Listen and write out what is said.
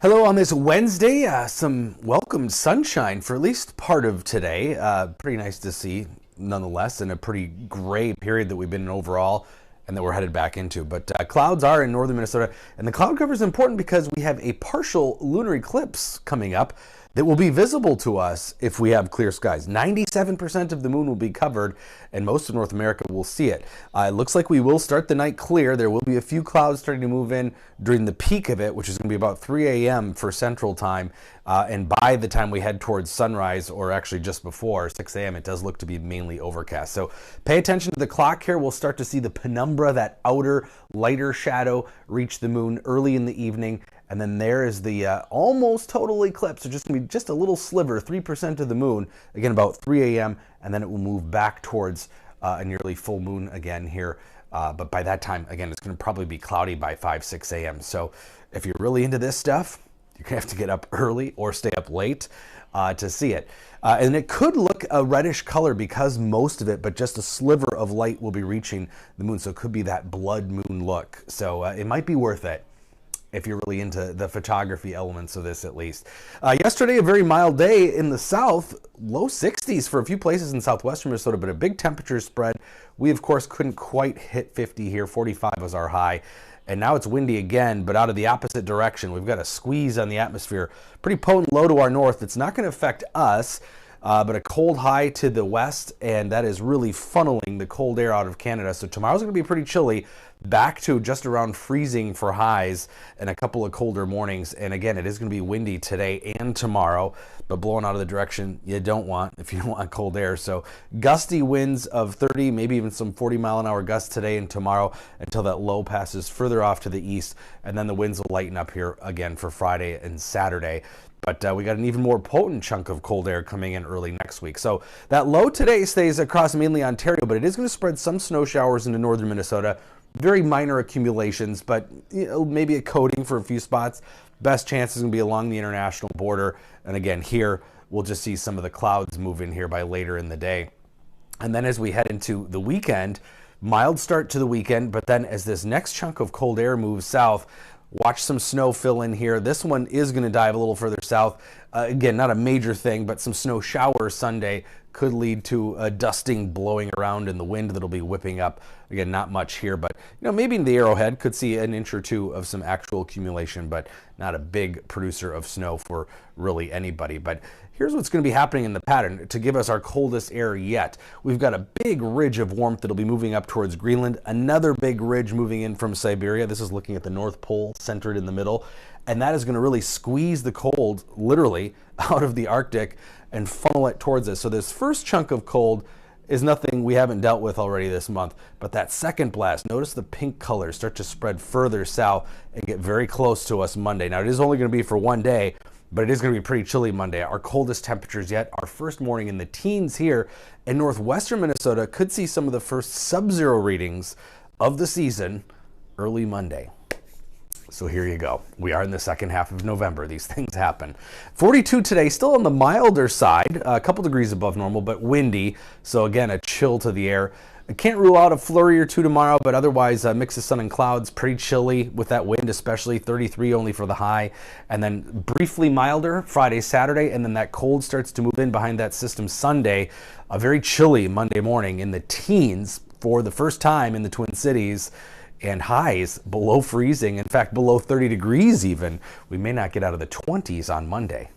Hello on this Wednesday, some welcome sunshine for at least part of today. Pretty nice to see nonetheless, in a pretty gray period that we've been in overall and that we're headed back into. But clouds are in northern Minnesota, and the cloud cover is important because we have a partial lunar eclipse coming up that will be visible to us if we have clear skies. 97% of the moon will be covered, and most of North America will see it. It looks like we will start the night clear. There will be a few clouds starting to move in during the peak of it, which is going to be about 3 a.m. for Central Time. And by the time we head towards sunrise, or actually just before 6 a.m., it does look to be mainly overcast. So pay attention to the clock here. We'll start to see the penumbra, that outer lighter shadow, reach the moon early in the evening. And then there is the almost total eclipse. So just going to be just a little sliver, 3% of the moon, again about 3 a.m. And then it will move back towards a nearly full moon again here. But by that time, again, it's going to probably be cloudy by 5, 6 a.m. So if you're really into this stuff, you're going to have to get up early or stay up late to see it. And it could look a reddish color because most of it, but just a sliver of light will be reaching the moon. So it could be that blood moon look. So it might be worth it if you're really into the photography elements of this, at least. Yesterday, a very mild day in the south, low 60s for a few places in southwestern Minnesota, but a big temperature spread. We, of course, couldn't quite hit 50 here. 45 was our high. And now it's windy again, but out of the opposite direction. We've got a squeeze on the atmosphere. Pretty potent low to our north. It's not going to affect us, but a cold high to the west, and that is really funneling the cold air out of Canada. So tomorrow's going to be pretty chilly, back to just around freezing for highs and a couple of colder mornings. And again, it is going to be windy today and tomorrow, but blowing out of the direction you don't want if you don't want cold air. So gusty winds of 30, maybe even some 40-mile-an-hour gusts today and tomorrow until that low passes further off to the east, and then the winds will lighten up here again for Friday and Saturday. But we got an even more potent chunk of cold air coming in early next week. So that low today stays across mainly Ontario, but it is going to spread some snow showers into northern Minnesota. Very minor accumulations, but maybe a coating for a few spots. Best chance is going to be along the international border. And again, here we'll just see some of the clouds move in here by later in the day. And then as we head into the weekend, mild start to the weekend, but then as this next chunk of cold air moves south, watch some snow fill in here. This one is going to dive a little further south. Again, not a major thing, but some snow showers Sunday could lead to a dusting blowing around in the wind that'll be whipping up. Again, not much here, but maybe in the Arrowhead could see an inch or two of some actual accumulation, but not a big producer of snow for really anybody. But here's what's going to be happening in the pattern to give us our coldest air yet. We've got a big ridge of warmth that'll be moving up towards Greenland, another big ridge moving in from Siberia. This is looking at the North Pole, centered in the middle, and that is going to really squeeze the cold, literally, out of the Arctic and funnel it towards us. So this first chunk of cold is nothing we haven't dealt with already this month, but that second blast, notice the pink colors start to spread further south and get very close to us Monday. Now, it is only going to be for one day, but it is going to be pretty chilly Monday. Our coldest temperatures yet. Our first morning in the teens here in northwestern Minnesota could see some of the first sub-zero readings of the season early Monday. So here you go. We are in the second half of November. These things happen. 42 today, still on the milder side, a couple degrees above normal, but windy. So again, a chill to the air. I can't rule out a flurry or two tomorrow, but otherwise a mix of sun and clouds, pretty chilly with that wind, especially 33 only for the high. And then briefly milder Friday, Saturday, and then that cold starts to move in behind that system Sunday. A very chilly Monday morning in the teens for the first time in the Twin Cities, and highs below freezing, in fact below 30 degrees even. We may not get out of the 20s on Monday.